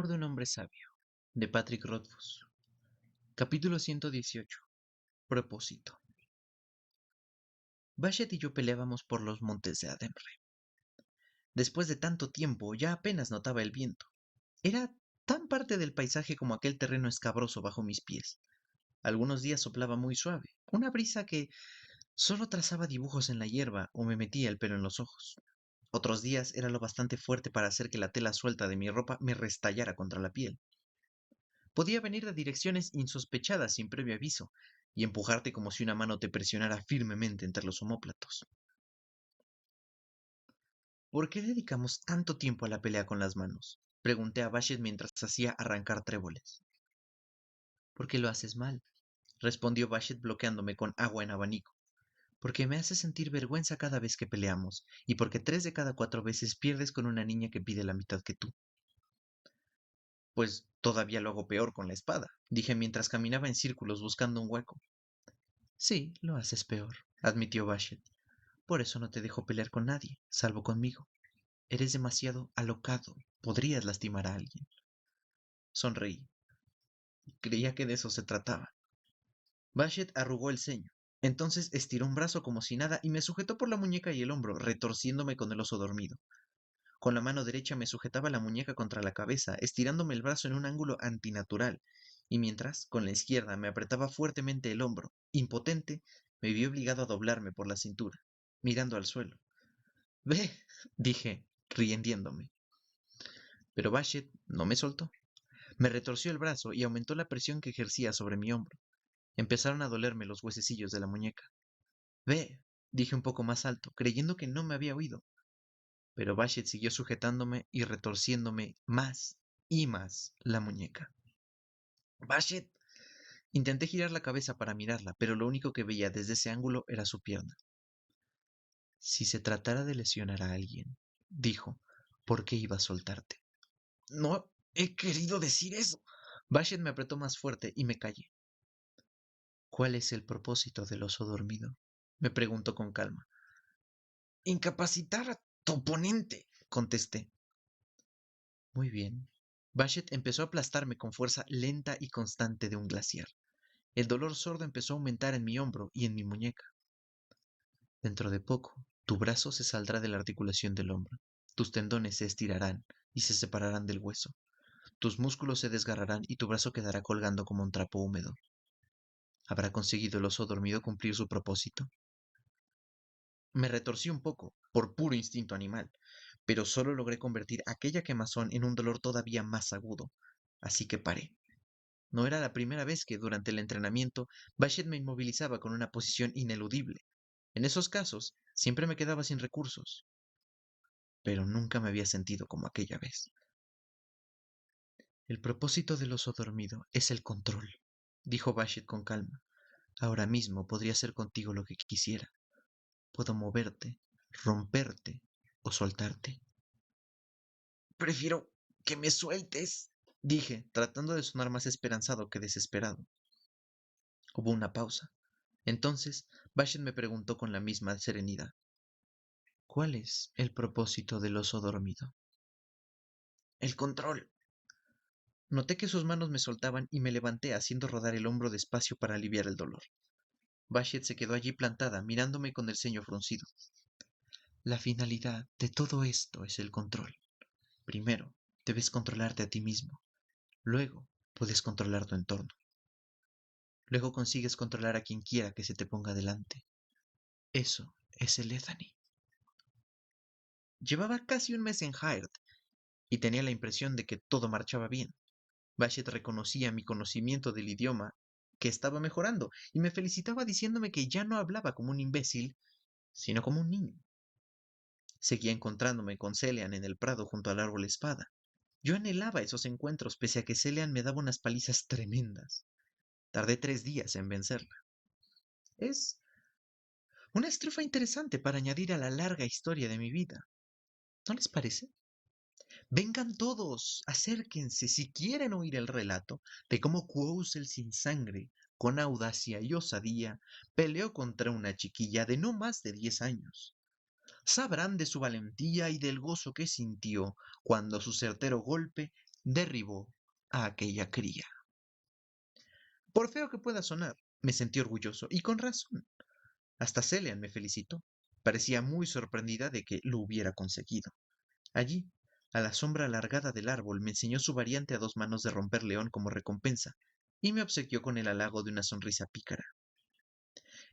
amor de un hombre sabio, de Patrick Rothfuss. Capítulo 118. Propósito. Bashet y yo peleábamos por los montes de Ademre. Después de tanto tiempo ya apenas notaba el viento. Era tan parte del paisaje como aquel terreno escabroso bajo mis pies. Algunos días soplaba muy suave, una brisa que solo trazaba dibujos en la hierba o me metía el pelo en los ojos. Otros días era lo bastante fuerte para hacer que la tela suelta de mi ropa me restallara contra la piel. Podía venir de direcciones insospechadas sin previo aviso y empujarte como si una mano te presionara firmemente entre los omóplatos. ¿Por qué dedicamos tanto tiempo a la pelea con las manos? Pregunté a Bashet mientras hacía arrancar tréboles. Porque lo haces mal, respondió Bashet bloqueándome con agua en abanico. Porque me hace sentir vergüenza cada vez que peleamos, y porque 3 de cada 4 veces pierdes con una niña que pide la mitad que tú. Pues todavía lo hago peor con la espada, dije mientras caminaba en círculos buscando un hueco. Sí, lo haces peor, admitió Bashet. Por eso no te dejo pelear con nadie, salvo conmigo. Eres demasiado alocado. Podrías lastimar a alguien. Sonreí. Creía que de eso se trataba. Bashet arrugó el ceño. Entonces estiró un brazo como si nada y me sujetó por la muñeca y el hombro, retorciéndome con el oso dormido. Con la mano derecha me sujetaba la muñeca contra la cabeza, estirándome el brazo en un ángulo antinatural, y mientras, con la izquierda, me apretaba fuertemente el hombro, impotente, me vi obligado a doblarme por la cintura, mirando al suelo. Ve, dije, riendiéndome. Pero Bashet no me soltó. Me retorció el brazo y aumentó la presión que ejercía sobre mi hombro. Empezaron a dolerme los huesecillos de la muñeca. Ve, dije un poco más alto, creyendo que no me había oído. Pero Bashet siguió sujetándome y retorciéndome más y más la muñeca. ¡Bashet! Intenté girar la cabeza para mirarla, pero lo único que veía desde ese ángulo era su pierna. Si se tratara de lesionar a alguien, dijo, ¿por qué iba a soltarte? No he querido decir eso. Bashet me apretó más fuerte y me callé. ¿Cuál es el propósito del oso dormido? Me preguntó con calma. Incapacitar a tu oponente, contesté. Muy bien. Bashet empezó a aplastarme con fuerza lenta y constante de un glaciar. El dolor sordo empezó a aumentar en mi hombro y en mi muñeca. Dentro de poco, tu brazo se saldrá de la articulación del hombro. Tus tendones se estirarán y se separarán del hueso. Tus músculos se desgarrarán y tu brazo quedará colgando como un trapo húmedo. ¿Habrá conseguido el oso dormido cumplir su propósito? Me retorcí un poco, por puro instinto animal, pero solo logré convertir aquella quemazón en un dolor todavía más agudo, así que paré. No era la primera vez que, durante el entrenamiento, Bashet me inmovilizaba con una posición ineludible. En esos casos, siempre me quedaba sin recursos. Pero nunca me había sentido como aquella vez. El propósito del oso dormido es el control, dijo Bashet con calma. Ahora mismo podría hacer contigo lo que quisiera. Puedo moverte, romperte o soltarte. Prefiero que me sueltes, dije, tratando de sonar más esperanzado que desesperado. Hubo una pausa. Entonces, Bashet me preguntó con la misma serenidad. ¿Cuál es el propósito del oso dormido? El control. Noté que sus manos me soltaban y me levanté haciendo rodar el hombro despacio para aliviar el dolor. Bashet se quedó allí plantada, mirándome con el ceño fruncido. La finalidad de todo esto es el control. Primero, debes controlarte a ti mismo. Luego, puedes controlar tu entorno. Luego consigues controlar a quien quiera que se te ponga delante. Eso es el Ethany. Llevaba casi un mes en Hired y tenía la impresión de que todo marchaba bien. Bashet reconocía mi conocimiento del idioma, que estaba mejorando, y me felicitaba diciéndome que ya no hablaba como un imbécil, sino como un niño. Seguía encontrándome con Celian en el prado junto al árbol espada. Yo anhelaba esos encuentros, pese a que Celian me daba unas palizas tremendas. Tardé 3 días en vencerla. Es una estrofa interesante para añadir a la larga historia de mi vida. ¿No les parece? Vengan todos, acérquense si quieren oír el relato de cómo Quoz el sin sangre, con audacia y osadía, peleó contra una chiquilla de no más de 10 años. Sabrán de su valentía y del gozo que sintió cuando su certero golpe derribó a aquella cría. Por feo que pueda sonar, me sentí orgulloso, y con razón. Hasta Celian me felicitó. Parecía muy sorprendida de que lo hubiera conseguido. Allí, a la sombra alargada del árbol, me enseñó su variante a dos manos de romper león como recompensa, y me obsequió con el halago de una sonrisa pícara.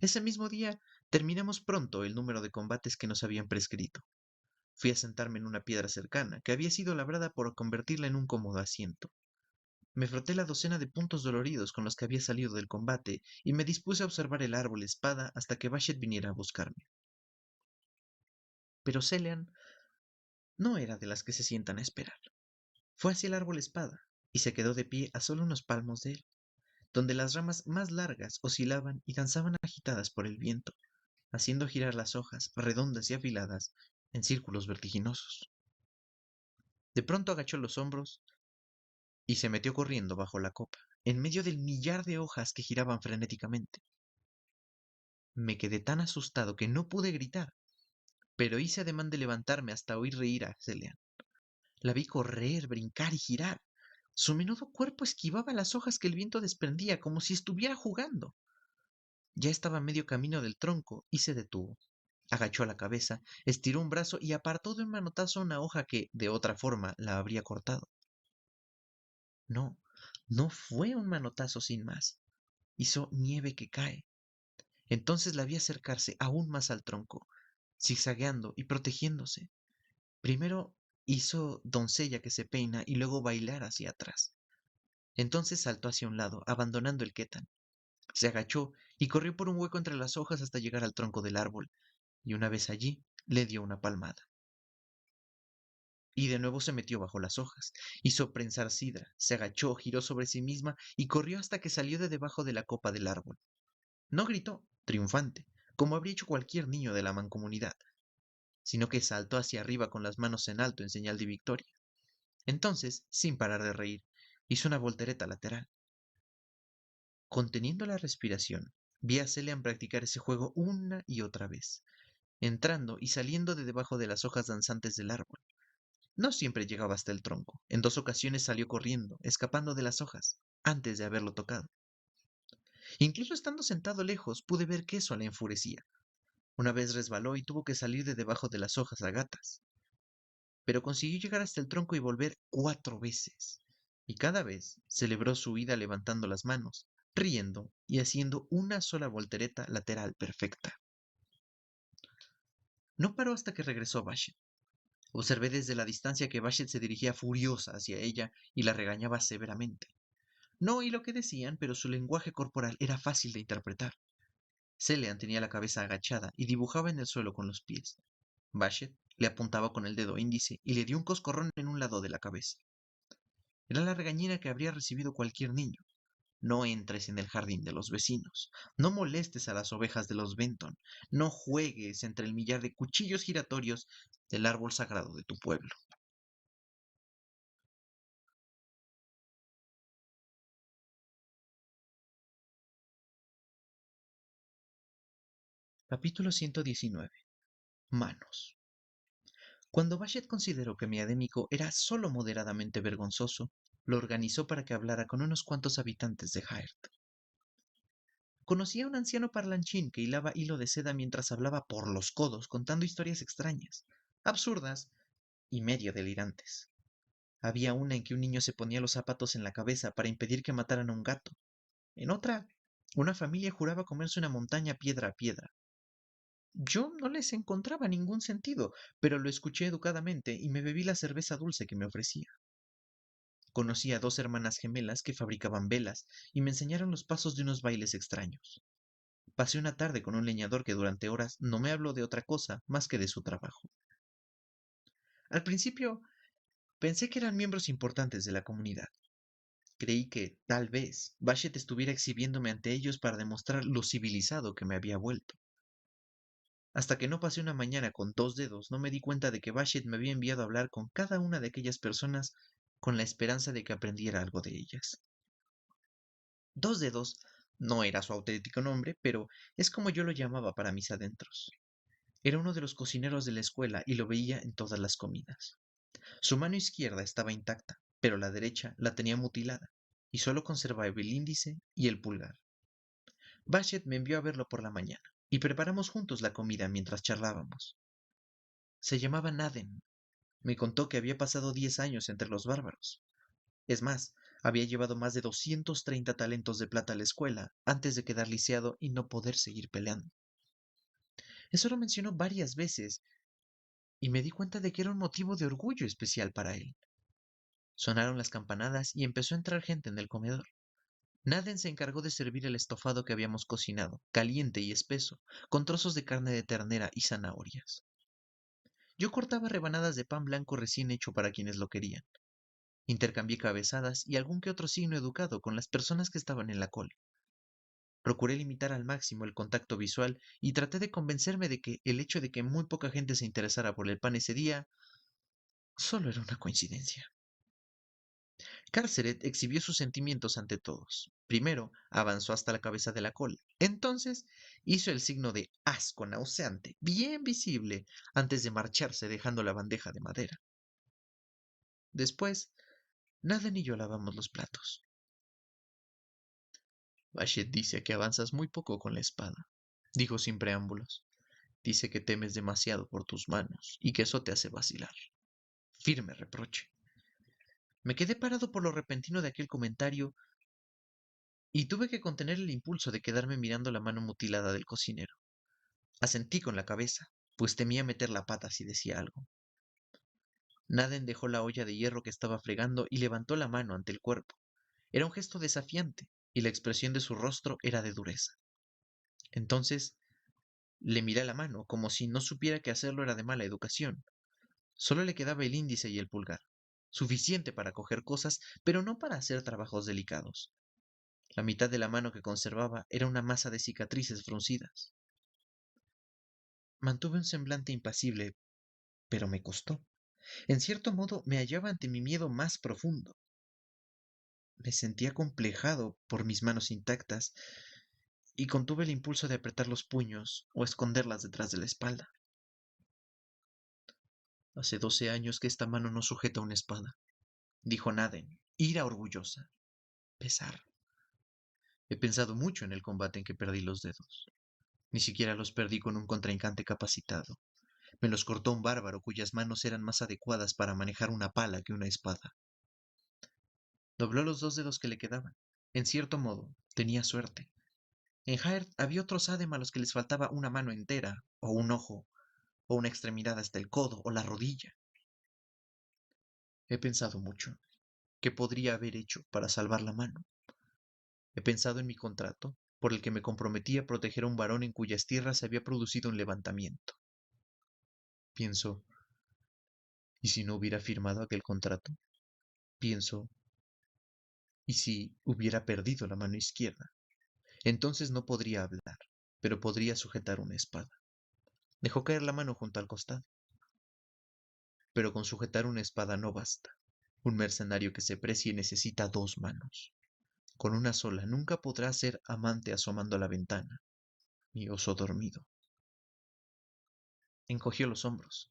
Ese mismo día terminamos pronto el número de combates que nos habían prescrito. Fui a sentarme en una piedra cercana, que había sido labrada por convertirla en un cómodo asiento. Me froté la docena de puntos doloridos con los que había salido del combate y me dispuse a observar el árbol espada hasta que Bashet viniera a buscarme. Pero Celian no era de las que se sientan a esperar. Fue hacia el árbol espada y se quedó de pie a solo unos palmos de él, donde las ramas más largas oscilaban y danzaban agitadas por el viento, haciendo girar las hojas redondas y afiladas en círculos vertiginosos. De pronto agachó los hombros y se metió corriendo bajo la copa, en medio del millar de hojas que giraban frenéticamente. Me quedé tan asustado que no pude gritar, pero hice ademán de levantarme hasta oír reír a Celian. La vi correr, brincar y girar. Su menudo cuerpo esquivaba las hojas que el viento desprendía como si estuviera jugando. Ya estaba a medio camino del tronco y se detuvo. Agachó la cabeza, estiró un brazo y apartó de un manotazo una hoja que, de otra forma, la habría cortado. No, no fue un manotazo sin más. Hizo nieve que cae. Entonces la vi acercarse aún más al tronco, zigzagueando y protegiéndose. Primero hizo doncella que se peina y luego bailar hacia atrás. Entonces saltó hacia un lado, abandonando el quetan. Se agachó y corrió por un hueco entre las hojas hasta llegar al tronco del árbol, y una vez allí le dio una palmada. Y de nuevo se metió bajo las hojas, hizo prensar sidra, se agachó, giró sobre sí misma y corrió hasta que salió de debajo de la copa del árbol. No gritó, triunfante, como habría hecho cualquier niño de la mancomunidad, sino que saltó hacia arriba con las manos en alto en señal de victoria. Entonces, sin parar de reír, hizo una voltereta lateral. Conteniendo la respiración, vi a Celian practicar ese juego una y otra vez, entrando y saliendo de debajo de las hojas danzantes del árbol. No siempre llegaba hasta el tronco. En dos ocasiones salió corriendo, escapando de las hojas, antes de haberlo tocado. Incluso estando sentado lejos, pude ver que eso la enfurecía. Una vez resbaló y tuvo que salir de debajo de las hojas a gatas. Pero consiguió llegar hasta el tronco y volver 4 veces. Y cada vez celebró su huida levantando las manos, riendo y haciendo una sola voltereta lateral perfecta. No paró hasta que regresó Bashet. Observé desde la distancia que Bashet se dirigía furiosa hacia ella y la regañaba severamente. No oí lo que decían, pero su lenguaje corporal era fácil de interpretar. Celian tenía la cabeza agachada y dibujaba en el suelo con los pies. Bashet le apuntaba con el dedo índice y le dio un coscorrón en un lado de la cabeza. Era la regañina que habría recibido cualquier niño. No entres en el jardín de los vecinos. No molestes a las ovejas de los Benton. No juegues entre el millar de cuchillos giratorios del árbol sagrado de tu pueblo. Capítulo 119. Manos. Cuando Bashet consideró que mi adémico era solo moderadamente vergonzoso, lo organizó para que hablara con unos cuantos habitantes de Jaert. Conocí a un anciano parlanchín que hilaba hilo de seda mientras hablaba por los codos contando historias extrañas, absurdas y medio delirantes. Había una en que un niño se ponía los zapatos en la cabeza para impedir que mataran a un gato. En otra, una familia juraba comerse una montaña piedra a piedra. Yo no les encontraba ningún sentido, pero lo escuché educadamente y me bebí la cerveza dulce que me ofrecía. Conocí a dos hermanas gemelas que fabricaban velas y me enseñaron los pasos de unos bailes extraños. Pasé una tarde con un leñador que durante horas no me habló de otra cosa más que de su trabajo. Al principio pensé que eran miembros importantes de la comunidad. Creí que, tal vez, Bashet estuviera exhibiéndome ante ellos para demostrar lo civilizado que me había vuelto. Hasta que no pasé una mañana con 2 dedos, no me di cuenta de que Bashet me había enviado a hablar con cada una de aquellas personas con la esperanza de que aprendiera algo de ellas. 2 dedos no era su auténtico nombre, pero es como yo lo llamaba para mis adentros. Era uno de los cocineros de la escuela y lo veía en todas las comidas. Su mano izquierda estaba intacta, pero la derecha la tenía mutilada y solo conservaba el índice y el pulgar. Bashet me envió a verlo por la mañana y preparamos juntos la comida mientras charlábamos. Se llamaba Naden. Me contó que había pasado 10 años entre los bárbaros. Es más, había llevado más de 230 talentos de plata a la escuela antes de quedar lisiado y no poder seguir peleando. Eso lo mencionó varias veces y me di cuenta de que era un motivo de orgullo especial para él. Sonaron las campanadas y empezó a entrar gente en el comedor. Naden se encargó de servir el estofado que habíamos cocinado, caliente y espeso, con trozos de carne de ternera y zanahorias. Yo cortaba rebanadas de pan blanco recién hecho para quienes lo querían. Intercambié cabezadas y algún que otro signo educado con las personas que estaban en la cola. Procuré limitar al máximo el contacto visual y traté de convencerme de que el hecho de que muy poca gente se interesara por el pan ese día solo era una coincidencia. Carceret exhibió sus sentimientos ante todos. Primero, avanzó hasta la cabeza de la cola. Entonces, hizo el signo de asco nauseante, bien visible, antes de marcharse dejando la bandeja de madera. Después, Nathan y yo lavamos los platos. Bashet dice que avanzas muy poco con la espada, dijo sin preámbulos. Dice que temes demasiado por tus manos y que eso te hace vacilar. Firme reproche. Me quedé parado por lo repentino de aquel comentario y tuve que contener el impulso de quedarme mirando la mano mutilada del cocinero. Asentí con la cabeza, pues temía meter la pata si decía algo. Naden dejó la olla de hierro que estaba fregando y levantó la mano ante el cuerpo. Era un gesto desafiante, y la expresión de su rostro era de dureza. Entonces le miré la mano, como si no supiera que hacerlo era de mala educación. Solo le quedaba el índice y el pulgar, suficiente para coger cosas, pero no para hacer trabajos delicados. La mitad de la mano que conservaba era una masa de cicatrices fruncidas. Mantuve un semblante impasible, pero me costó. En cierto modo me hallaba ante mi miedo más profundo. Me sentía complejado por mis manos intactas y contuve el impulso de apretar los puños o esconderlas detrás de la espalda. Hace 12 años que esta mano no sujeta una espada, dijo Naden, ira orgullosa. Pesar. He pensado mucho en el combate en que perdí los dedos. Ni siquiera los perdí con un contrincante capacitado. Me los cortó un bárbaro cuyas manos eran más adecuadas para manejar una pala que una espada. Dobló los 2 dedos que le quedaban. En cierto modo, tenía suerte. En Jaert había otros adem a los que les faltaba una mano entera, o un ojo, o una extremidad hasta el codo o la rodilla. He pensado mucho. ¿Qué podría haber hecho para salvar la mano? He pensado en mi contrato, por el que me comprometí a proteger a un varón en cuyas tierras se había producido un levantamiento. Pienso, ¿y si no hubiera firmado aquel contrato? Pienso, ¿y si hubiera perdido la mano izquierda? Entonces no podría hablar, pero podría sujetar una espada. Dejó caer la mano junto al costado. Pero con sujetar una espada no basta. Un mercenario que se precie necesita 2 manos. Con una sola nunca podrá ser amante asomando a la ventana, ni oso dormido. Encogió los hombros.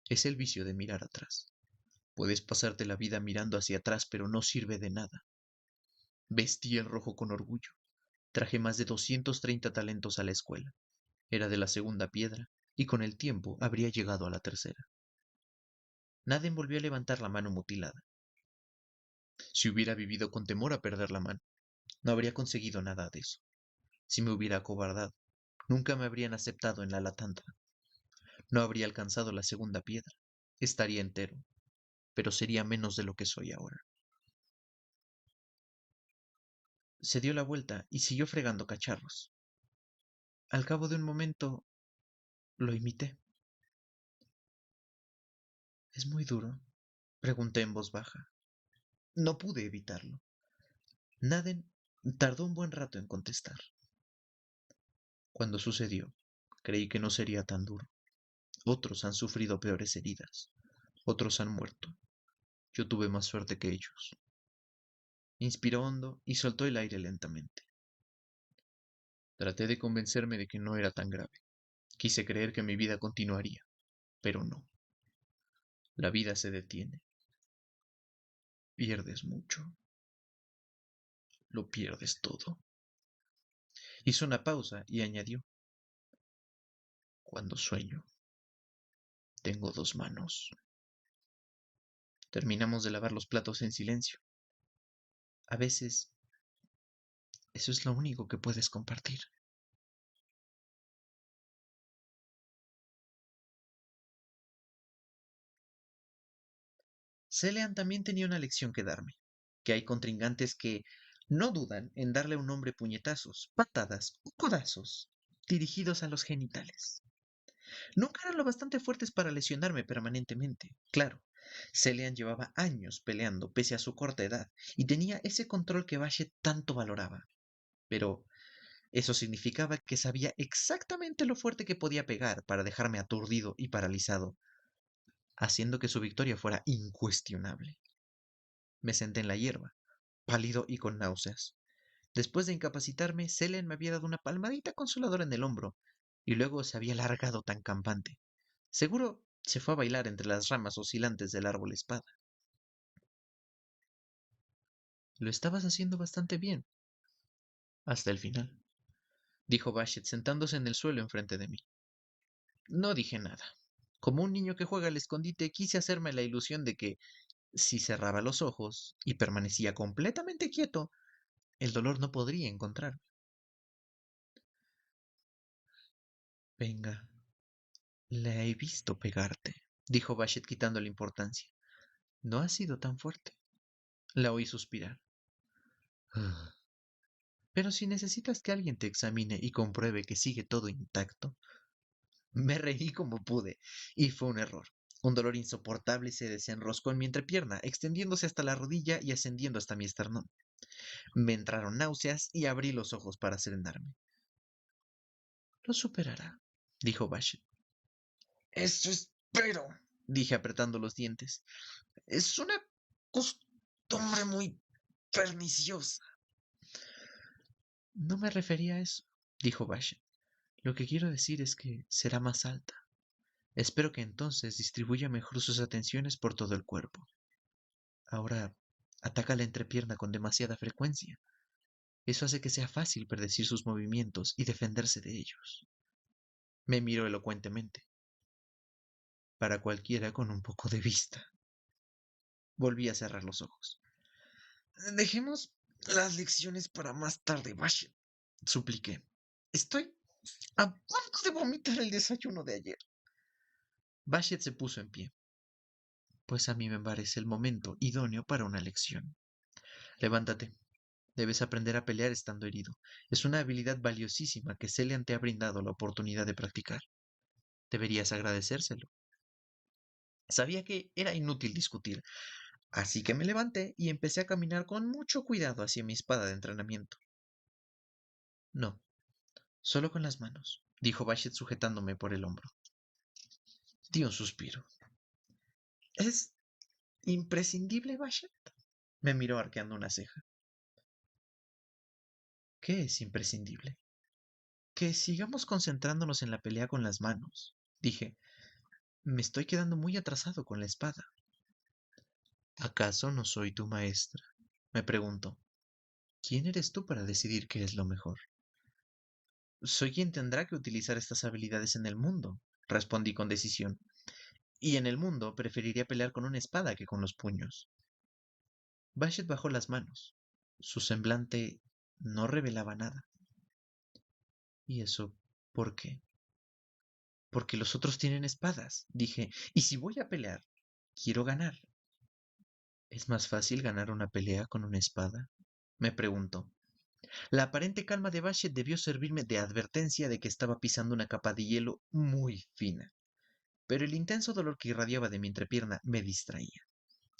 Es el vicio de mirar atrás. Puedes pasarte la vida mirando hacia atrás, pero no sirve de nada. Vestí el rojo con orgullo. Traje más de 230 talentos a la escuela. Era de la segunda piedra, y con el tiempo habría llegado a la tercera. Naden volvió a levantar la mano mutilada. Si hubiera vivido con temor a perder la mano, no habría conseguido nada de eso. Si me hubiera acobardado, nunca me habrían aceptado en la latanta. No habría alcanzado la segunda piedra. Estaría entero, pero sería menos de lo que soy ahora. Se dio la vuelta y siguió fregando cacharros. Al cabo de un momento, lo imité. ¿Es muy duro? Pregunté en voz baja. No pude evitarlo. Naden tardó un buen rato en contestar. Cuando sucedió, creí que no sería tan duro. Otros han sufrido peores heridas. Otros han muerto. Yo tuve más suerte que ellos. Inspiró hondo y soltó el aire lentamente. Traté de convencerme de que no era tan grave. Quise creer que mi vida continuaría, pero no. La vida se detiene. Pierdes mucho. Lo pierdes todo. Hizo una pausa y añadió, cuando sueño, tengo dos manos. Terminamos de lavar los platos en silencio. A veces, eso es lo único que puedes compartir. Celean también tenía una lección que darme, que hay contrincantes que no dudan en darle a un hombre puñetazos, patadas o codazos dirigidos a los genitales. Nunca eran lo bastante fuertes para lesionarme permanentemente. Claro, Celean llevaba años peleando pese a su corta edad y tenía ese control que Bashet tanto valoraba. Pero eso significaba que sabía exactamente lo fuerte que podía pegar para dejarme aturdido y paralizado, haciendo que su victoria fuera incuestionable. Me senté en la hierba, pálido y con náuseas. Después de incapacitarme, Celean me había dado una palmadita consoladora en el hombro, y luego se había largado tan campante. Seguro se fue a bailar entre las ramas oscilantes del árbol espada. Lo estabas haciendo bastante bien, hasta el final, dijo Bashet sentándose en el suelo enfrente de mí. No dije nada. Como un niño que juega al escondite, quise hacerme la ilusión de que, si cerraba los ojos y permanecía completamente quieto, el dolor no podría encontrarme. Venga, la he visto pegarte, dijo Bashet quitándole importancia. No ha sido tan fuerte. La oí suspirar. Pero si necesitas que alguien te examine y compruebe que sigue todo intacto. Me reí como pude, y fue un error. Un dolor insoportable se desenroscó en mi entrepierna, extendiéndose hasta la rodilla y ascendiendo hasta mi esternón. Me entraron náuseas y abrí los ojos para serenarme. Lo superará, dijo Bashet. Eso espero, dije apretando los dientes. Es una costumbre muy perniciosa. No me refería a eso, dijo Bashet. Lo que quiero decir es que será más alta. Espero que entonces distribuya mejor sus atenciones por todo el cuerpo. Ahora ataca la entrepierna con demasiada frecuencia. Eso hace que sea fácil predecir sus movimientos y defenderse de ellos. Me miró elocuentemente. Para cualquiera con un poco de vista. Volví a cerrar los ojos. Dejemos las lecciones para más tarde, Bashet, supliqué. Estoy a punto de vomitar el desayuno de ayer. Bashet se puso en pie. Pues a mí me parece el momento idóneo para una lección. Levántate. Debes aprender a pelear estando herido. Es una habilidad valiosísima que Celian te ha brindado la oportunidad de practicar. Deberías agradecérselo. Sabía que era inútil discutir, así que me levanté y empecé a caminar con mucho cuidado hacia mi espada de entrenamiento. No, solo con las manos, dijo Bashet sujetándome por el hombro. Di un suspiro. ¿Es imprescindible, Bashet? Me miró arqueando una ceja. ¿Qué es imprescindible? Que sigamos concentrándonos en la pelea con las manos, dije. Me estoy quedando muy atrasado con la espada. ¿Acaso no soy tu maestra? Me preguntó. ¿Quién eres tú para decidir qué es lo mejor? Soy quien tendrá que utilizar estas habilidades en el mundo, respondí con decisión. Y en el mundo preferiría pelear con una espada que con los puños. Bashet bajó las manos. Su semblante no revelaba nada. ¿Y eso por qué? Porque los otros tienen espadas, dije, y si voy a pelear, quiero ganar. ¿Es más fácil ganar una pelea con una espada? Me preguntó. La aparente calma de Bashet debió servirme de advertencia de que estaba pisando una capa de hielo muy fina, pero el intenso dolor que irradiaba de mi entrepierna me distraía.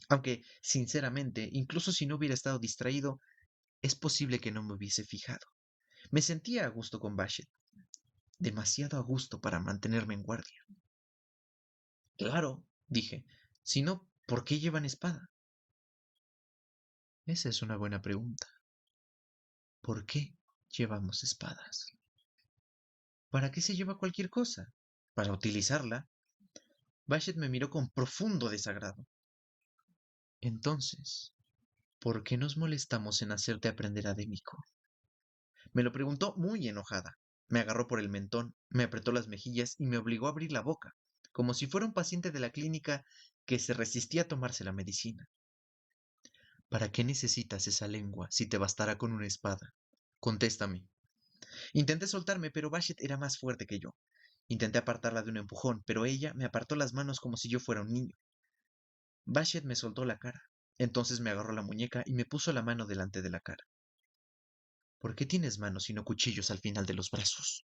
Aunque, sinceramente, incluso si no hubiera estado distraído, es posible que no me hubiese fijado. Me sentía a gusto con Bashet, demasiado a gusto para mantenerme en guardia. Claro, dije, si no, ¿por qué llevan espada? Esa es una buena pregunta. ¿Por qué llevamos espadas? ¿Para qué se lleva cualquier cosa? Para utilizarla. Bashet me miró con profundo desagrado. Entonces, ¿Por qué nos molestamos en hacerte aprender adémico? Me lo preguntó muy enojada. Me agarró por el mentón, me apretó las mejillas y me obligó a abrir la boca, como si fuera un paciente de la clínica que se resistía a tomarse la medicina. ¿Para qué necesitas esa lengua si te bastará con una espada? Contéstame. Intenté soltarme, pero Bashet era más fuerte que yo. Intenté apartarla de un empujón, pero ella me apartó las manos como si yo fuera un niño. Bashet me soltó la cara. Entonces me agarró la muñeca y me puso la mano delante de la cara. ¿Por qué tienes manos y no cuchillos al final de los brazos?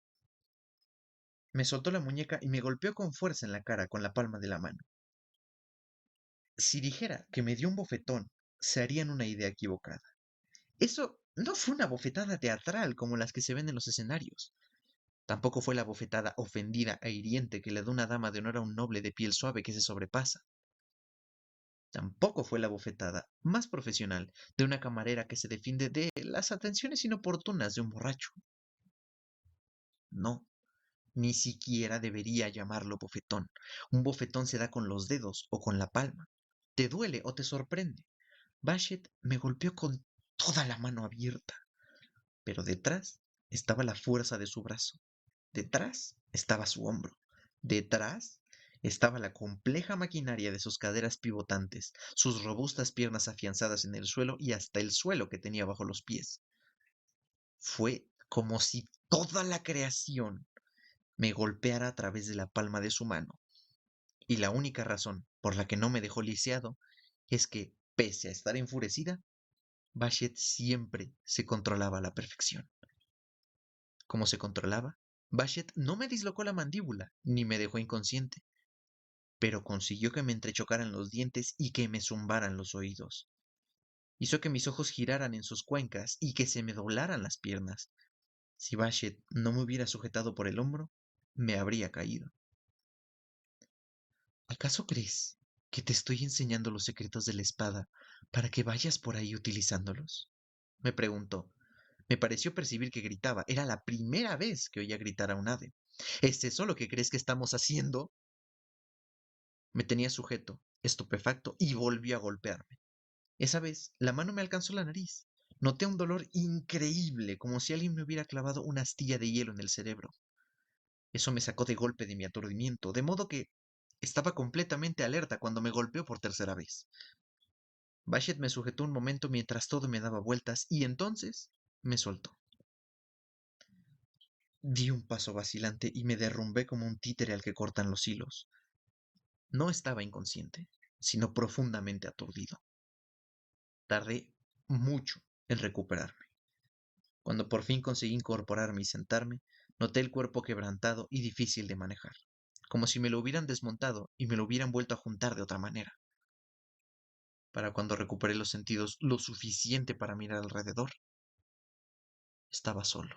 Me soltó la muñeca y me golpeó con fuerza en la cara con la palma de la mano. Si dijera que me dio un bofetón, se harían una idea equivocada. Eso no fue una bofetada teatral como las que se ven en los escenarios. Tampoco fue la bofetada ofendida e hiriente que le da una dama de honor a un noble de piel suave que se sobrepasa. Tampoco fue la bofetada más profesional de una camarera que se defiende de las atenciones inoportunas de un borracho. No, ni siquiera debería llamarlo bofetón. Un bofetón se da con los dedos o con la palma. Te duele o te sorprende. Bashet me golpeó con toda la mano abierta, pero detrás estaba la fuerza de su brazo. Detrás estaba su hombro. Detrás estaba la compleja maquinaria de sus caderas pivotantes, sus robustas piernas afianzadas en el suelo y hasta el suelo que tenía bajo los pies. Fue como si toda la creación me golpeara a través de la palma de su mano. Y la única razón por la que no me dejó lisiado es que, pese a estar enfurecida, Bashet siempre se controlaba a la perfección. ¿Cómo se controlaba? Bashet no me dislocó la mandíbula ni me dejó inconsciente, pero consiguió que me entrechocaran los dientes y que me zumbaran los oídos. Hizo que mis ojos giraran en sus cuencas y que se me doblaran las piernas. Si Bashet no me hubiera sujetado por el hombro, me habría caído. ¿Acaso crees que te estoy enseñando los secretos de la espada para que vayas por ahí utilizándolos? Me preguntó. Me pareció percibir que gritaba. Era la primera vez que oía gritar a un ave. ¿Es eso lo que crees que estamos haciendo? Me tenía sujeto, estupefacto, y volvió a golpearme. Esa vez, la mano me alcanzó la nariz. Noté un dolor increíble, como si alguien me hubiera clavado una astilla de hielo en el cerebro. Eso me sacó de golpe de mi aturdimiento, de modo que estaba completamente alerta cuando me golpeó por tercera vez. Bashet me sujetó un momento mientras todo me daba vueltas y entonces me soltó. Di un paso vacilante y me derrumbé como un títere al que cortan los hilos. No estaba inconsciente, sino profundamente aturdido. Tardé mucho en recuperarme. Cuando por fin conseguí incorporarme y sentarme, noté el cuerpo quebrantado y difícil de manejar, como si me lo hubieran desmontado y me lo hubieran vuelto a juntar de otra manera. Para cuando recuperé los sentidos lo suficiente para mirar alrededor, estaba solo.